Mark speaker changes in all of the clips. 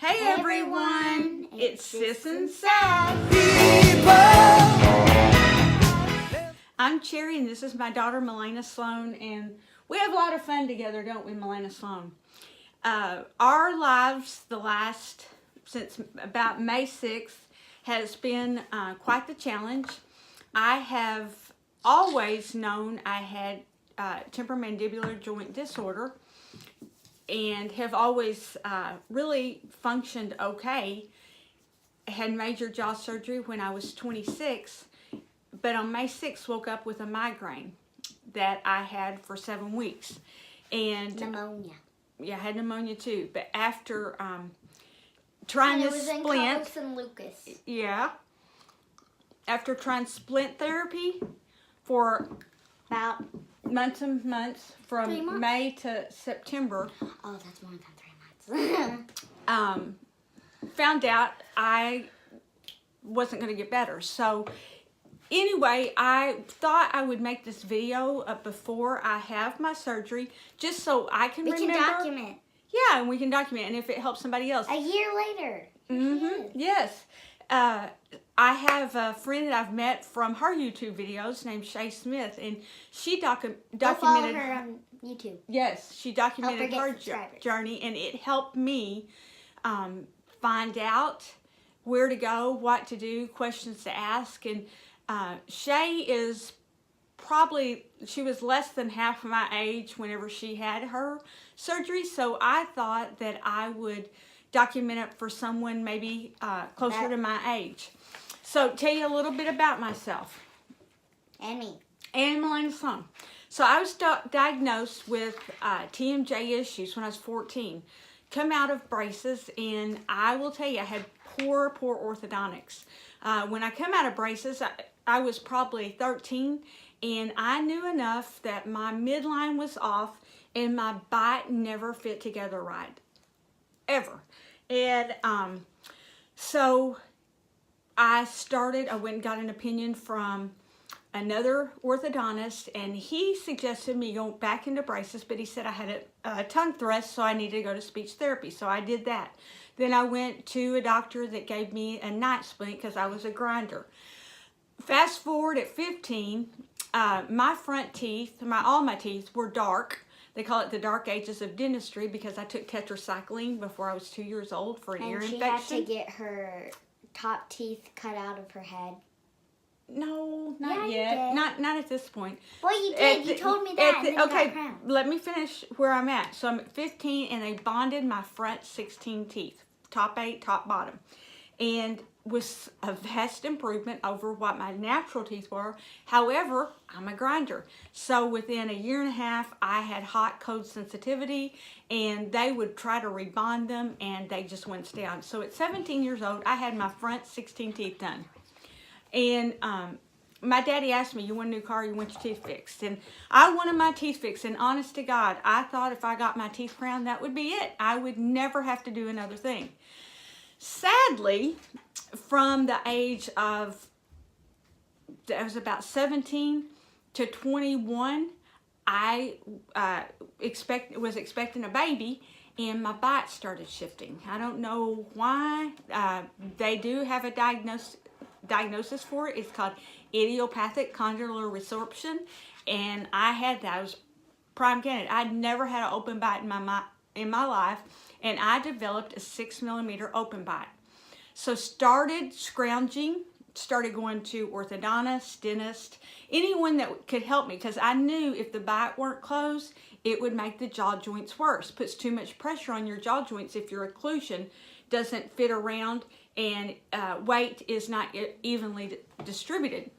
Speaker 1: Hey everyone, it's Sis and Sass. I'm Cherry and this is my daughter Melena Sloan, and we have a lot of fun together, don't we, Melena Sloan? Our lives since about May 6th has been quite the challenge. I have always known I had temporomandibular joint disorder and have always really functioned okay. I had major jaw surgery when I was 26, but on May 6th woke up with a migraine that I had for 7 weeks. And
Speaker 2: pneumonia.
Speaker 1: Yeah, I had pneumonia too. But after trying this splint,
Speaker 2: Carlos and Lucas.
Speaker 1: Yeah, after trying splint therapy for
Speaker 2: About
Speaker 1: months and months, from May to September.
Speaker 2: Oh, that's more than 3 months.
Speaker 1: Found out I wasn't going to get better. So anyway, I thought I would make this video before I have my surgery, just so I can remember.
Speaker 2: We can document.
Speaker 1: Yeah, and we can document, and if it helps somebody else.
Speaker 2: A year later.
Speaker 1: Yes. I have a friend that I've met from her YouTube videos named Shay Smith, and she documented
Speaker 2: follow her on YouTube.
Speaker 1: Yes, she documented her
Speaker 2: subscribers.
Speaker 1: journey, and it helped me find out where to go, what to do, questions to ask. And Shay is she was less than half my age whenever she had her surgery, so I thought that I would document it for someone maybe closer to my age. So tell you a little bit about myself.
Speaker 2: And me.
Speaker 1: And Melena Sloan. So I was diagnosed with TMJ issues when I was 14. Come out of braces, and I will tell you, I had poor orthodontics. When I come out of braces, I was probably 13, and I knew enough that my midline was off and my bite never fit together right. Ever. And so I went and got an opinion from another orthodontist, and he suggested me go back into braces, but he said I had a tongue thrust, so I needed to go to speech therapy. So I did that. Then I went to a doctor that gave me a night splint because I was a grinder. Fast forward at 15, my front teeth, all my teeth were dark. They call it the dark ages of dentistry because I took tetracycline before I was 2 years old for an ear infection.
Speaker 2: And she had to get her top teeth cut out of her head.
Speaker 1: No, not yet. Not at this point.
Speaker 2: Well, you did. You told me that.
Speaker 1: Okay, let me finish where I'm at. So I'm at 15, and they bonded my front 16 teeth, top 8, top bottom, and was a vast improvement over what my natural teeth were. However, I'm a grinder. So within a year and a half, I had hot cold sensitivity, and they would try to rebond them, and they just wouldn't stay on. So at 17 years old, I had my front 16 teeth done. And my daddy asked me, you want a new car, you want your teeth fixed? And I wanted my teeth fixed, and honest to God, I thought if I got my teeth crowned, that would be it. I would never have to do another thing. Sadly, from the age of, I was about 17 to 21, I was expecting a baby, and my bite started shifting. I don't know why. They do have a diagnosis for it. It's called idiopathic condylar resorption, and I had that. I was prime candidate. I'd never had an open bite in my life, and I developed a 6mm open bite. So started scrounging, started going to orthodontist, dentist, anyone that could help me, because I knew if the bite weren't closed, it would make the jaw joints worse. Puts too much pressure on your jaw joints if your occlusion doesn't fit around and weight is not evenly distributed.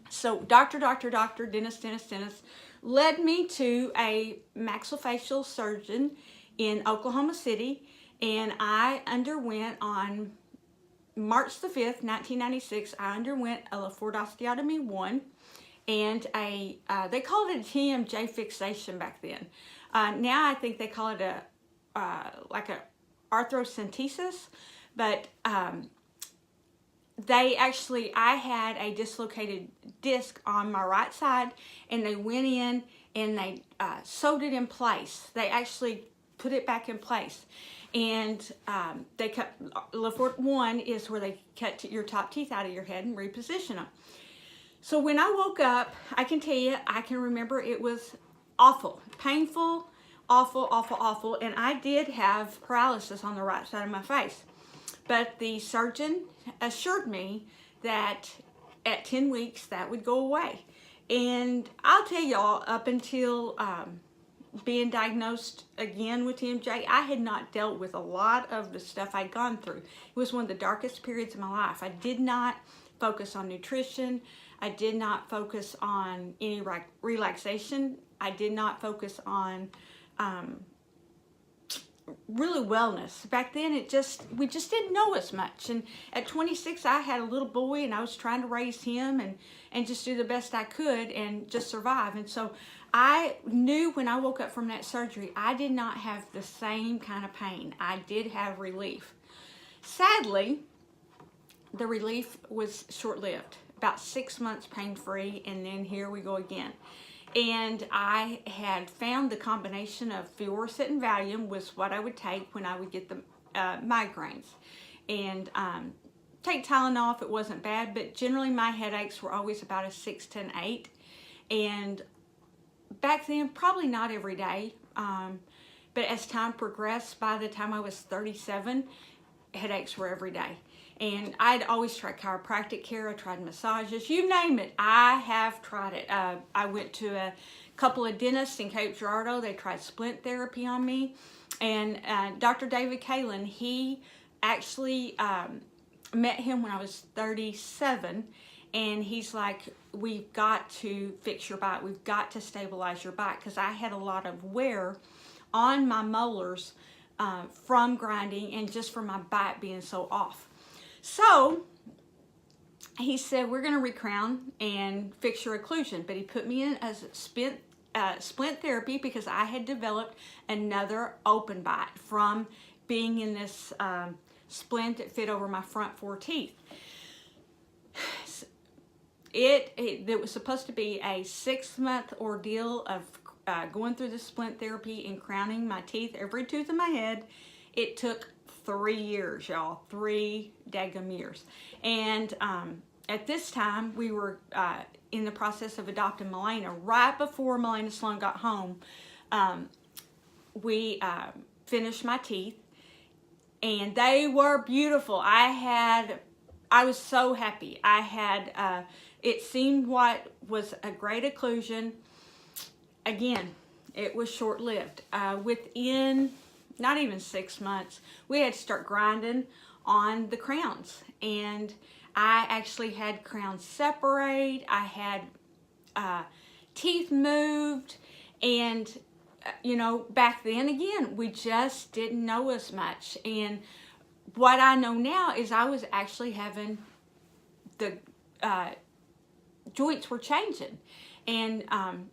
Speaker 1: So doctor, dentist led me to a maxillofacial surgeon in Oklahoma City, and I underwent on March the 5th, 1996, I underwent a Le Fort osteotomy 1 and they called it a TMJ fixation back then. Now I think they call it like a arthrocentesis, but I had a dislocated disc on my right side, and they went in and they sewed it in place. They actually put it back in place. And they cut, Le Fort 1 is where they cut your top teeth out of your head and reposition them. So when I woke up, I can tell you, I can remember it was awful, painful, awful, awful, awful. And I did have paralysis on the right side of my face. But the surgeon assured me that at 10 weeks that would go away. And I'll tell y'all, up until being diagnosed again with TMJ, I had not dealt with a lot of the stuff I'd gone through. It was one of the darkest periods of my life. I did not focus on nutrition. I did not focus on any relaxation. I did not focus on really wellness. Back then, we just didn't know as much. And at 26, I had a little boy, and I was trying to raise him and just do the best I could and just survive. And so I knew when I woke up from that surgery, I did not have the same kind of pain. I did have relief. Sadly, the relief was short-lived, about 6 months pain-free, and then here we go again. And I had found the combination of Fioricet and Valium was what I would take when I would get the migraines. And take Tylenol if it wasn't bad, but generally my headaches were always about a 6 to an 8. And back then, probably not every day, but as time progressed, by the time I was 37, headaches were every day. And I'd always tried chiropractic care. I tried massages, you name it. I have tried it. I went to a couple of dentists in Cape Girardeau. They tried splint therapy on me. And Dr. David Kalin, he actually met him when I was 37. And he's like, we've got to fix your bite. We've got to stabilize your bite, because I had a lot of wear on my molars from grinding and just from my bite being so off. So he said, we're going to recrown and fix your occlusion. But he put me in as splint therapy because I had developed another open bite from being in this splint that fit over my front 4 teeth. It was supposed to be a 6-month ordeal of going through the splint therapy and crowning my teeth, every tooth in my head. It took 3 years, y'all. 3 daggum years. And at this time, we were in the process of adopting Milena. Right before Milena Sloan got home, we finished my teeth, and they were beautiful. I was so happy. I had, it seemed what was a great occlusion. Again, it was short-lived. Within not even 6 months, we had to start grinding on the crowns. And I actually had crowns separate. I had teeth moved. And, you know, back then, again, we just didn't know as much. And what I know now is I was actually having the joints were changing. And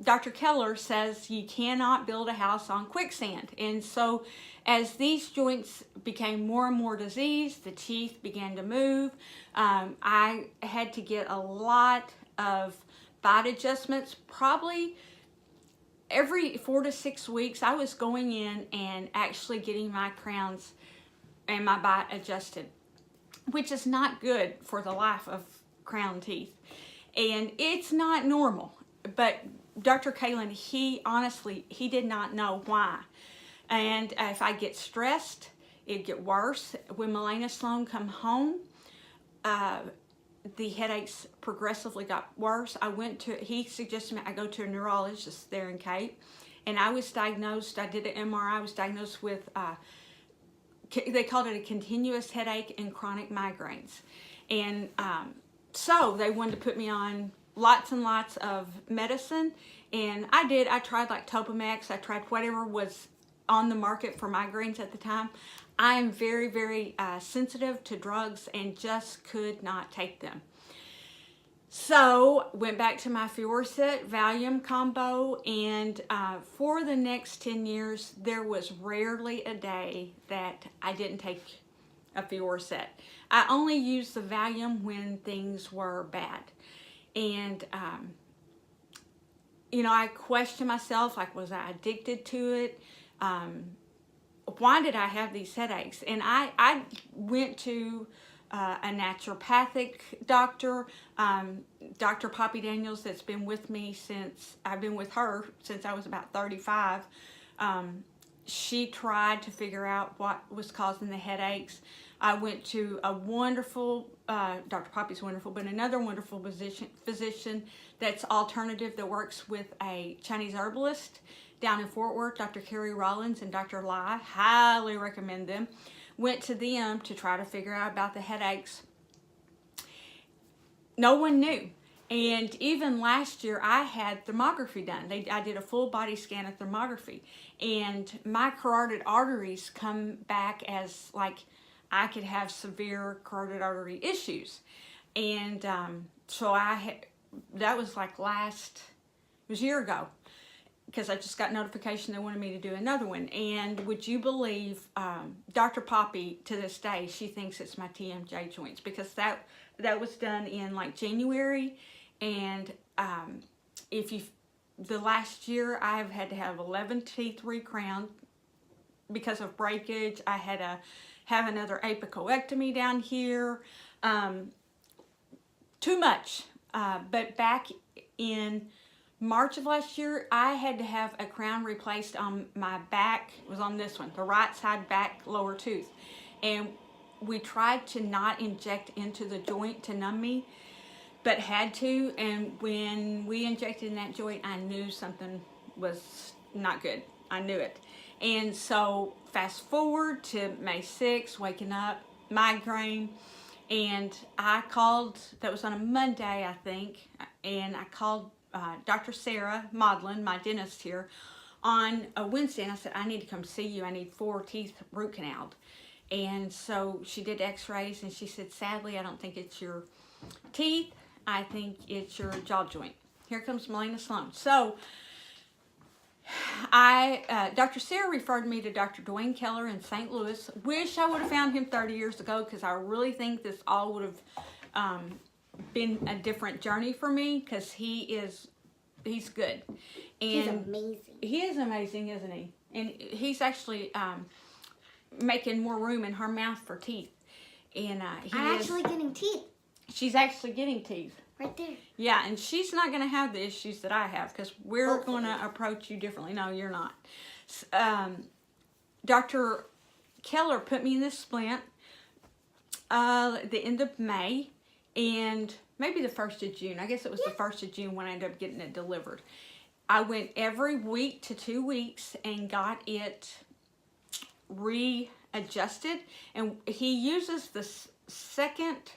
Speaker 1: Dr. Keller says you cannot build a house on quicksand. And so as these joints became more and more diseased, the teeth began to move. I had to get a lot of bite adjustments. Probably every 4 to 6 weeks, I was going in and actually getting my crowns and my bite adjusted, which is not good for the life of crown teeth. And it's not normal. But Dr. Kalin, he did not know why. And if I get stressed, it'd get worse. When Milena Sloan come home, the headaches progressively got worse. He suggested I go to a neurologist there in Cape. And I was diagnosed, I did an MRI, I was diagnosed with, they called it a continuous headache and chronic migraines. And so they wanted to put me on lots and lots of medicine, and I tried like Topamax, I tried whatever was on the market for migraines at the time. I am very, very sensitive to drugs and just could not take them. So went back to my Fioricet Valium combo, and for the next 10 years, there was rarely a day that I didn't take a Fioricet. I only used the Valium when things were bad. And, you know, I questioned myself, like, was I addicted to it? why did I have these headaches? And I went to a naturopathic doctor, Dr. Poppy Daniels, that's been with me since, I've been with her since I was about 35. She tried to figure out what was causing the headaches. I went to a wonderful, Dr. Poppy's wonderful, but another wonderful physician that's alternative, that works with a Chinese herbalist down in Fort Worth, Dr. Carrie Rollins and Dr. Lai. Highly recommend them. Went to them to try to figure out about the headaches. No one knew. And even last year, I had thermography done. I did a full body scan of thermography. And my carotid arteries come back as like I could have severe carotid artery issues. And so that was like it was a year ago, because I just got notification they wanted me to do another one. And would you believe, Dr. Poppy, to this day, she thinks it's my TMJ joints, because that was done in like January. And the last year, I've had to have 11 teeth recrowned because of breakage. I had to have another apicoectomy down here. Too much. But back in March of last year, I had to have a crown replaced on my back. It was on this one, the right side back lower tooth. And we tried to not inject into the joint to numb me, but had to. And when we injected in that joint, I knew something was not good. I knew it. And so fast forward to May 6th, waking up, migraine. And I called, that was on a Monday, I think, and I called Dr. Sarah Maudlin, my dentist here, on a Wednesday, and I said, I need to come see you. I need 4 teeth root canaled. And so she did x-rays, and she said, sadly, I don't think it's your teeth. I think it's your jaw joint. Here comes Melina Sloan. So Dr. Sarah referred me to Dr. Dwayne Keller in St. Louis. Wish I would have found him 30 years ago, because I really think this all would have been a different journey for me, because he's good. And
Speaker 2: he's amazing.
Speaker 1: He is amazing, isn't he? And he's actually making more room in her mouth for teeth. And
Speaker 2: I'm actually getting teeth.
Speaker 1: She's actually getting teeth.
Speaker 2: Right there.
Speaker 1: Yeah, and she's not going to have the issues that I have, because we're going to approach you differently. No, you're not. Dr. Keller put me in this splint at the end of May, and maybe the 1st of June. I guess it was the 1st of June when I ended up getting it delivered. I went every week to 2 weeks and got it readjusted. And he uses the second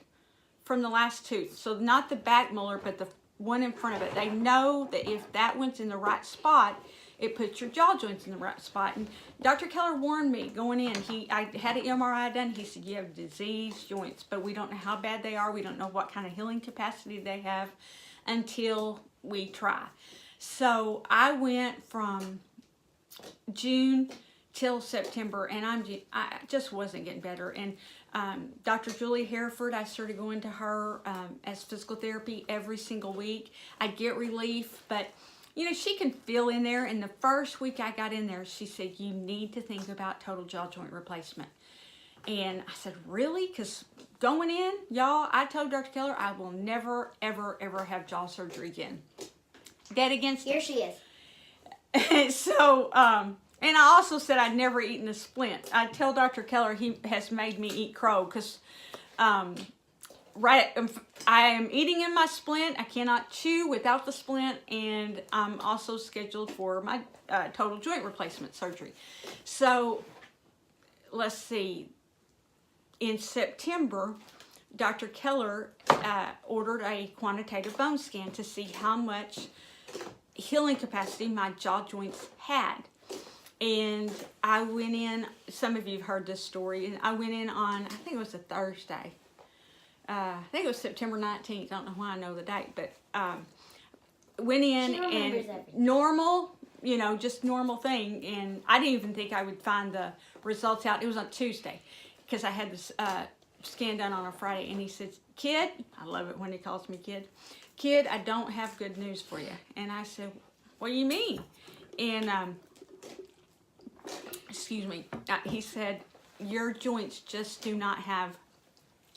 Speaker 1: from the last tooth. So not the back molar, but the one in front of it. They know that if that one's in the right spot, it puts your jaw joints in the right spot. And Dr. Keller warned me going in. I had an MRI done. He said, you have diseased joints, but we don't know how bad they are. We don't know what kind of healing capacity they have until we try. So I went from June till September, and I just wasn't getting better. And Dr. Julie Hereford, I started going to her as physical therapy every single week. I'd get relief, but you know, she can feel in there. And the first week I got in there, she said, you need to think about total jaw joint replacement. And I said, really? Because going in, y'all, I told Dr. Keller I will never, ever, ever have jaw surgery again. Dead against
Speaker 2: Here
Speaker 1: it.
Speaker 2: she is.
Speaker 1: So, and I also said I'd never eaten a splint. I tell Dr. Keller he has made me eat crow, because I am eating in my splint. I cannot chew without the splint, and I'm also scheduled for my total joint replacement surgery. So let's see. In September, Dr. Keller ordered a quantitative bone scan to see how much healing capacity my jaw joints had. And I went in, some of you have heard this story, and I went in on, I think it was a Thursday. I think it was September 19th. I don't know why I know the date, but went in and
Speaker 2: everything.
Speaker 1: normal, you know, just normal thing. And I didn't even think I would find the results out. It was on Tuesday, because I had this scan done on a Friday. And he said, kid, I love it when he calls me kid, I don't have good news for you. And I said, what do you mean? And excuse me, he said, your joints just do not have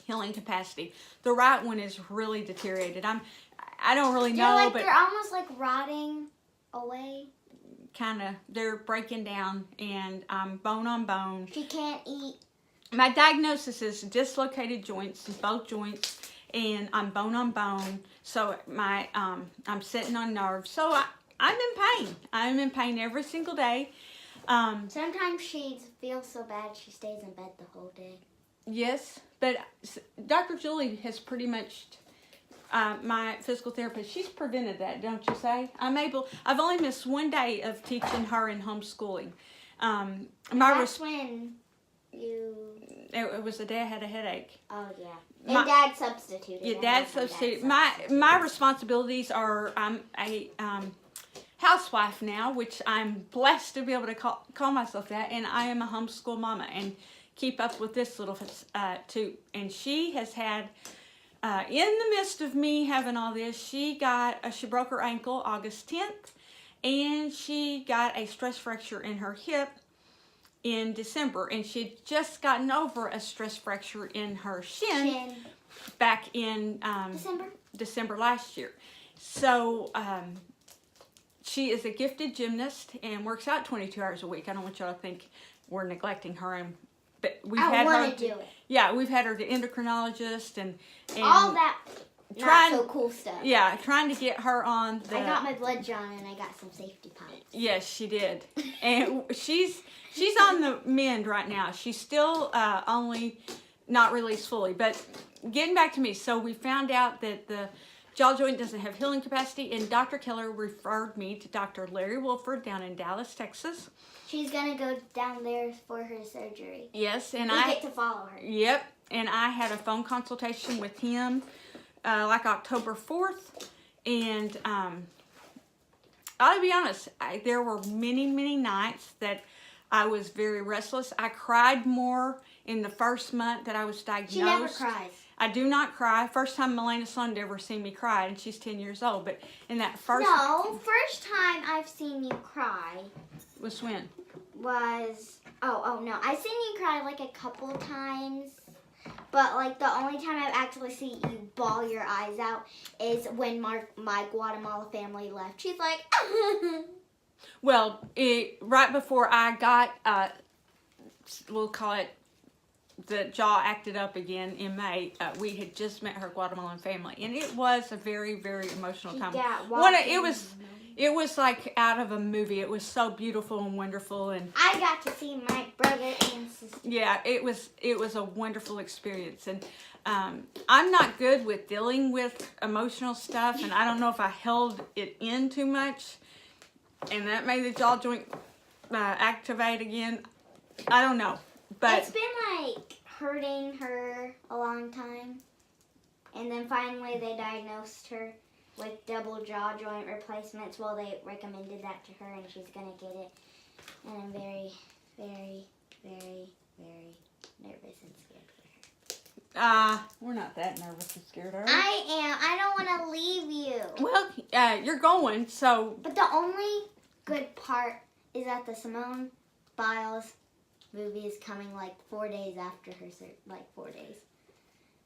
Speaker 1: healing capacity. The right one is really deteriorated. I don't really know, but
Speaker 2: they're almost like rotting away.
Speaker 1: kind of, they're breaking down, and I'm bone on bone.
Speaker 2: She can't eat.
Speaker 1: My diagnosis is dislocated joints, both joints, and I'm bone on bone. So I'm sitting on nerves. So I'm in pain. I'm in pain every single day.
Speaker 2: Sometimes she feels so bad she stays in bed the whole day.
Speaker 1: Yes, but Dr. Julie has pretty much, my physical therapist, she's prevented that, don't you say? I've only missed one day of teaching her in homeschooling.
Speaker 2: That's when you...
Speaker 1: It was the day I had a headache.
Speaker 2: Oh, yeah. And Dad substituted.
Speaker 1: Yeah, Dad substituted. My responsibilities are, I'm a housewife now, which I'm blessed to be able to call myself that, and I am a homeschool mama and keep up with this little too. And she has had, in the midst of me having all this, she broke her ankle August 10th, and she got a stress fracture in her hip in December, and she had just gotten over a stress fracture in her shin. Back in December last year. So she is a gifted gymnast and works out 22 hours a week. I don't want y'all to think we're neglecting her, but we've had her
Speaker 2: to do it.
Speaker 1: Yeah, we've had her to endocrinologist and
Speaker 2: all that not so cool stuff.
Speaker 1: Yeah, trying to get her on the...
Speaker 2: I got my blood drawn and I got some safety pumps.
Speaker 1: Yes, she did. And she's on the mend right now. She's still only not released fully. But getting back to me, so we found out that the jaw joint doesn't have healing capacity, and Dr. Keller referred me to Dr. Larry Wilford down in Dallas, Texas.
Speaker 2: She's going to go down there for her surgery.
Speaker 1: Yes, and
Speaker 2: we get to follow her.
Speaker 1: Yep, and I had a phone consultation with him like October 4th, and I'll be honest, there were many, many nights that I was very restless. I cried more in the first month that I was diagnosed.
Speaker 2: She never cries.
Speaker 1: I do not cry. First time Milena Sloan ever seen me cry, and she's 10 years old. But in that first...
Speaker 2: No, first time I've seen you cry...
Speaker 1: Was when?
Speaker 2: Was... Oh, no. I've seen you cry like a couple times. But like the only time I've actually seen you bawl your eyes out is when my Guatemala family left. She's like...
Speaker 1: Well, right before I got... we'll call it... The jaw acted up again in May. We had just met her Guatemalan family, and it was a very, very emotional time. It was like out of a movie. It was so beautiful and wonderful, and
Speaker 2: I got to see my brother and sister.
Speaker 1: Yeah, it was a wonderful experience, and I'm not good with dealing with emotional stuff, and I don't know if I held it in too much, and that made the jaw joint activate again. I don't know. But
Speaker 2: it's been like hurting her a long time, and then finally they diagnosed her with double jaw joint replacements. Well, they recommended that to her, and she's gonna get it. And I'm very, very, very, very nervous and scared for her.
Speaker 1: We're not that nervous and scared, are we?
Speaker 2: I am. I don't want to leave you.
Speaker 1: Well, you're going, so.
Speaker 2: But the only good part is that the Simone Biles movie is coming like 4 days after her 4 days.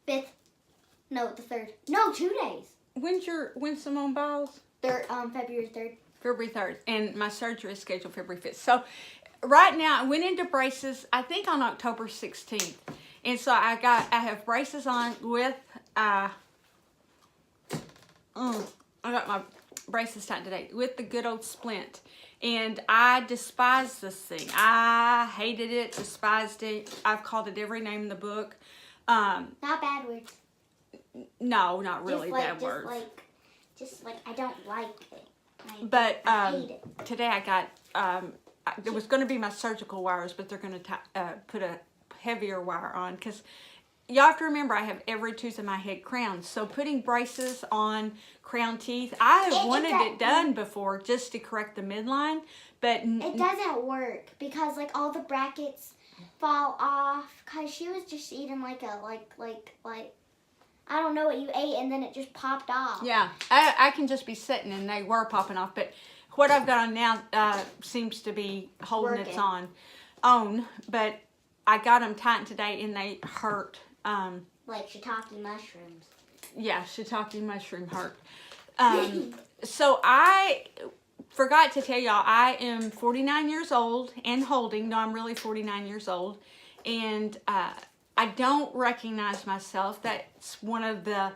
Speaker 2: 5th. No, the 3rd. No, 2 days.
Speaker 1: When's Simone Biles?
Speaker 2: February 3rd.
Speaker 1: February 3rd. And my surgery is scheduled February 5th. So right now I went into braces, I think on October 16th. And so I have braces on with I got my braces tightened today with the good old splint. And I despise this thing. I hated it, despised it. I've called it every name in the book.
Speaker 2: Not bad words.
Speaker 1: No, not really bad words.
Speaker 2: Just like I don't like it.
Speaker 1: I
Speaker 2: hate it.
Speaker 1: Today I got, it was going to be my surgical wires, but they're going to put a heavier wire on. Because you have to remember, I have every tooth in my head crowned. So putting braces on crown teeth, I have wanted it done before just to correct the midline, but
Speaker 2: it doesn't work because like all the brackets fall off. Cause she was just eating like I don't know what you ate, and then it just popped off.
Speaker 1: Yeah, I can just be sitting and they were popping off, but what I've got on now seems to be holding its on. own, but I got them tightened today and they hurt.
Speaker 2: Like shiitake mushrooms.
Speaker 1: Yeah, shiitake mushroom hurt. So I forgot to tell y'all, I am 49 years old and holding. No, I'm really 49 years old. And I don't recognize myself. That's one of the,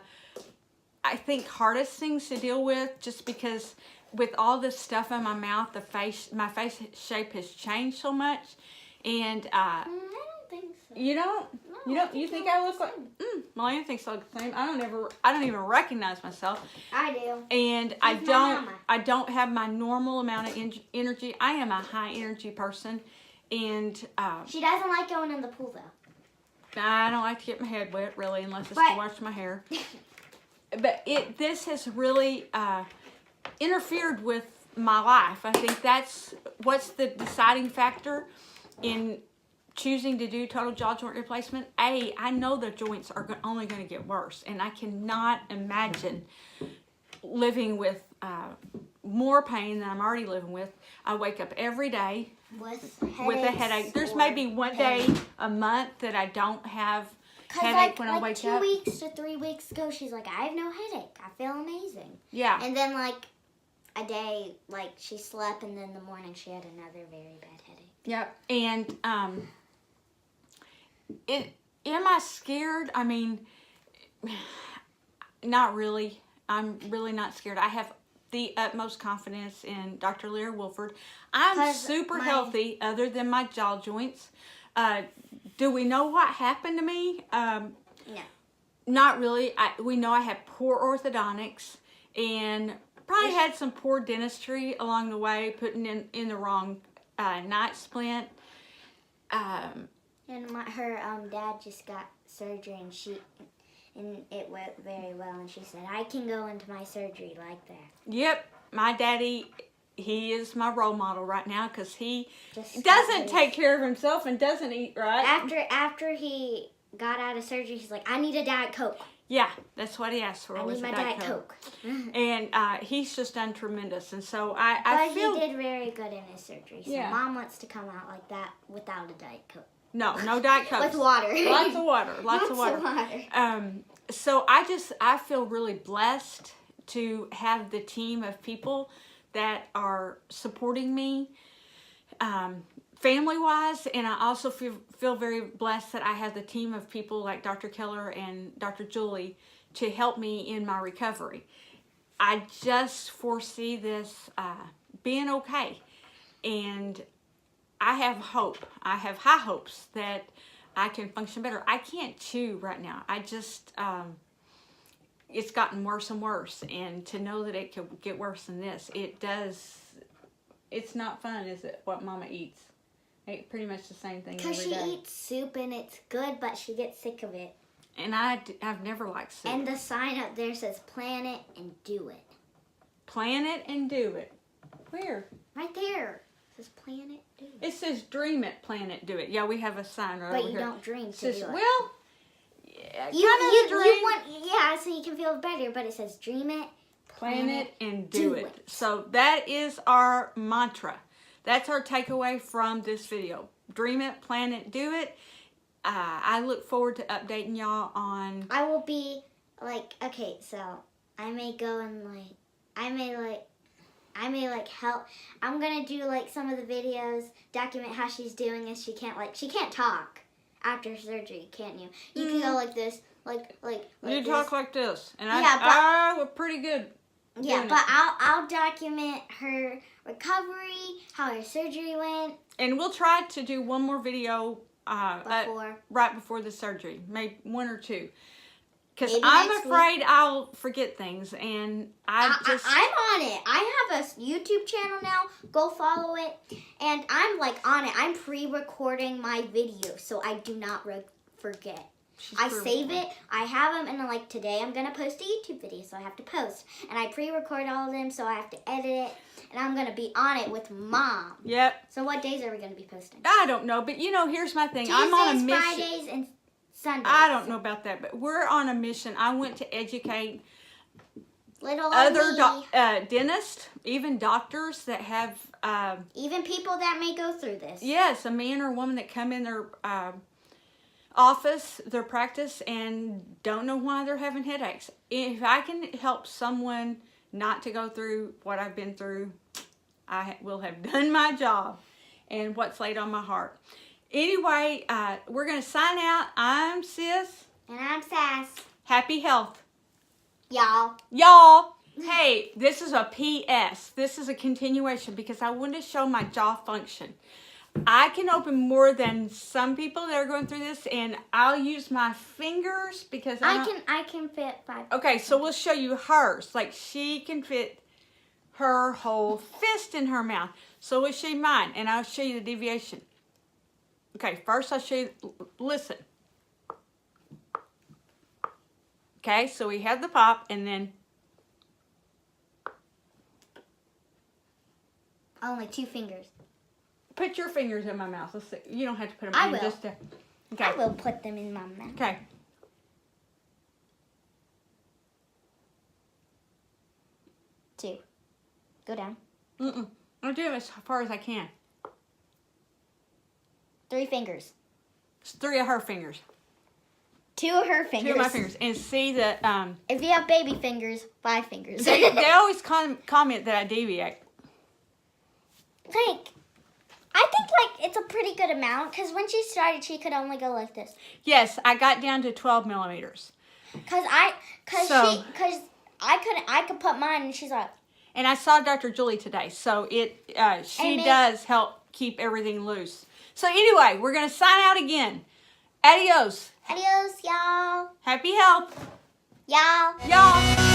Speaker 1: I think, hardest things to deal with, just because with all this stuff in my mouth, my face shape has changed so much. And
Speaker 2: I don't think so.
Speaker 1: you don't? You think I look like? Melania thinks I look the same. I don't even recognize myself.
Speaker 2: I do.
Speaker 1: And I don't have my normal amount of energy. I am a high energy person, and
Speaker 2: She doesn't like going in the pool though.
Speaker 1: I don't like to get my head wet really, unless it's to wash my hair. But this has really interfered with my life. I think that's what's the deciding factor in choosing to do total jaw joint replacement. I know the joints are only going to get worse, and I cannot imagine living with more pain than I'm already living with. I wake up every day with a headache. There's maybe one day a month that I don't have headache when I wake up.
Speaker 2: 2 weeks to 3 weeks ago, she's like, I have no headache. I feel amazing.
Speaker 1: Yeah.
Speaker 2: And then like a day, like she slept, and then in the morning she had another very bad headache.
Speaker 1: Yep. And am I scared? I mean, not really. I'm really not scared. I have the utmost confidence in Dr. Lear Wolford. I'm super healthy other than my jaw joints. Do we know what happened to me?
Speaker 2: No.
Speaker 1: Not really. We know I had poor orthodontics and probably had some poor dentistry along the way, putting in the wrong night splint.
Speaker 2: And her dad just got surgery, and it went very well, and she said, I can go into my surgery like that.
Speaker 1: Yep, my daddy, he is my role model right now, because he
Speaker 2: Just
Speaker 1: doesn't take care of himself and doesn't eat right.
Speaker 2: After he got out of surgery, he's like, I need a Diet Coke.
Speaker 1: Yeah, that's what he asked for.
Speaker 2: I
Speaker 1: was
Speaker 2: need
Speaker 1: a
Speaker 2: my Diet Coke.
Speaker 1: And he's just done tremendous, and so
Speaker 2: But
Speaker 1: feel
Speaker 2: he did very good in his surgery, so
Speaker 1: Yeah.
Speaker 2: Mom wants to come out like that without a Diet Coke.
Speaker 1: no Diet Coke.
Speaker 2: With water.
Speaker 1: Lots of water. Lots of water. So I feel really blessed to have the team of people that are supporting me, family-wise, and I also feel very blessed that I have the team of people like Dr. Keller and Dr. Julie to help me in my recovery. I just foresee this being okay, and I have hope. I have high hopes that I can function better. I can't chew right now. I just, it's gotten worse and worse. And to know that it could get worse than this, it's not fun, is it, what Mama eats? Pretty much the same thing every day.
Speaker 2: Because she eats soup and it's good, but she gets sick of it.
Speaker 1: And I've never liked soup.
Speaker 2: And the sign up there says, plan it and do it.
Speaker 1: Plan it and do it. Where?
Speaker 2: Right there. It says, plan it, do it.
Speaker 1: It says dream it, plan it, do it. Yeah, we have a sign right
Speaker 2: But
Speaker 1: over
Speaker 2: you
Speaker 1: here.
Speaker 2: don't dream to
Speaker 1: Says,
Speaker 2: do it.
Speaker 1: well, yeah,
Speaker 2: You
Speaker 1: dream.
Speaker 2: want, yeah, so you can feel better, but it says dream it,
Speaker 1: Plan it and do it. So that is our mantra. That's our takeaway from this video. Dream it, plan it, do it. I look forward to updating y'all on...
Speaker 2: I will be like, okay, so I may go and I may help. I'm gonna do like some of the videos, document how she's doing this. She can't talk after surgery, can't you? You can go like this, like
Speaker 1: you
Speaker 2: this.
Speaker 1: talk like this, and
Speaker 2: Yeah,
Speaker 1: I we're pretty good.
Speaker 2: Yeah, but I'll document her recovery, how her surgery went.
Speaker 1: And we'll try to do one more video right before the surgery, maybe one or two. Because I'm afraid I'll forget things, and I'm on
Speaker 2: it. I have a YouTube channel now. Go follow it. And I'm on it. I'm pre-recording my videos, so I do not forget. I save it. I have them, and today I'm going to post a YouTube video, so I have to post. And I pre-record all of them, so I have to edit it. And I'm going to be on it with Mom.
Speaker 1: Yep.
Speaker 2: So what days are we going to be posting?
Speaker 1: I don't know, but here's my thing.
Speaker 2: Tuesdays,
Speaker 1: I'm on a mission.
Speaker 2: Fridays, and Sundays.
Speaker 1: I don't know about that, but we're on a mission. I want to educate
Speaker 2: Little
Speaker 1: other
Speaker 2: old me.
Speaker 1: dentists, even doctors that have,
Speaker 2: Even people that may go through this.
Speaker 1: yes, a man or woman that come in their office, their practice, and don't know why they're having headaches. If I can help someone not to go through what I've been through, I will have done my job and what's laid on my heart. Anyway, we're going to sign out. I'm Sis.
Speaker 2: And I'm Sass.
Speaker 1: Happy health.
Speaker 2: Y'all.
Speaker 1: Y'all, hey, this is a PS. This is a continuation because I want to show my jaw function. I can open more than some people that are going through this, and I'll use my fingers because
Speaker 2: I can fit 5.
Speaker 1: Okay, so we'll show you hers. Like, she can fit her whole fist in her mouth. So we'll show you mine, and I'll show you the deviation. Okay, first I'll show you, listen. Okay, so we have the pop, and then
Speaker 2: Only 2 fingers.
Speaker 1: put your fingers in my mouth. Let's see. You don't have to put them
Speaker 2: I
Speaker 1: in.
Speaker 2: will.
Speaker 1: Just to, okay.
Speaker 2: I will put them in my mouth.
Speaker 1: Okay.
Speaker 2: Two. Go down.
Speaker 1: I'm doing it as far as I can.
Speaker 2: 3 fingers.
Speaker 1: It's 3 of her fingers.
Speaker 2: 2 of her fingers.
Speaker 1: 2 of my fingers. And see that,
Speaker 2: If you have baby fingers, 5 fingers.
Speaker 1: they always comment that I deviate.
Speaker 2: Like, I think like it's a pretty good amount because when she started, she could only go like this.
Speaker 1: Yes, I got down to 12 millimeters.
Speaker 2: I
Speaker 1: So-
Speaker 2: could put mine, and she's like,
Speaker 1: And I saw Dr. Julie today, so she
Speaker 2: Amen.
Speaker 1: does help keep everything loose. So anyway, we're going to sign out again. Adios.
Speaker 2: adios, y'all.
Speaker 1: Happy health.
Speaker 2: Y'all.
Speaker 1: Y'all.